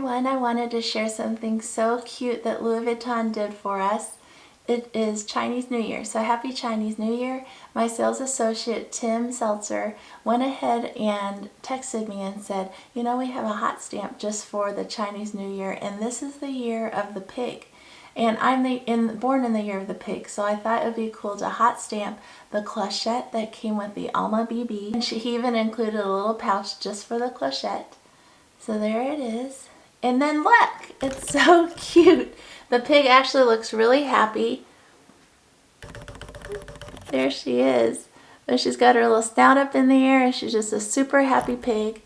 everyone, I wanted to share something so cute that Louis Vuitton did for us. It is Chinese New Year, so happy Chinese New Year. My sales associate Tim Seltzer went ahead and texted me and said, you know, we have a hot stamp just for the Chinese New Year, and this is the year of the pig. And I'm born in the year of the pig, so I thought it would be cool to hot stamp the clochette that came with the Alma BB. And he even included a little pouch just for the clochette. So there it is. And then look, it's so cute. The pig actually looks really happy. There she is. But she's got her little snout up in the air and she's just a super happy pig.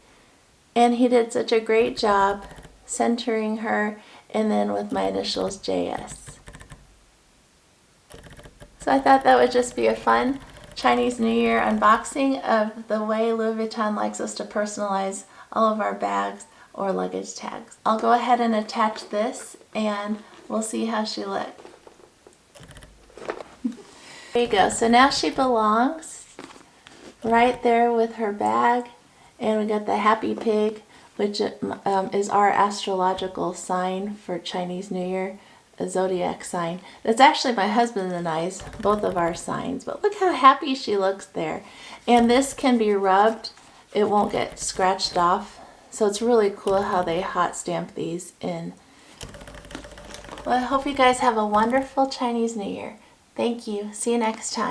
And he did such a great job centering her, and then with my initials JS. So I thought that would just be a fun Chinese New Year unboxing of the way Louis Vuitton likes us to personalize all of our bags or luggage tags. I'll go ahead and attach this and we'll see how she looks. There you go. So now she belongs right there with her bag, and we got the happy pig, which is our astrological sign for Chinese New Year, a zodiac sign. That's actually my husband and I's, both of our signs. But look how happy she looks there. And this can be rubbed. It won't get scratched off. So it's really cool how they hot stamp these in. Well, I hope you guys have a wonderful Chinese New Year. Thank you. See you next time.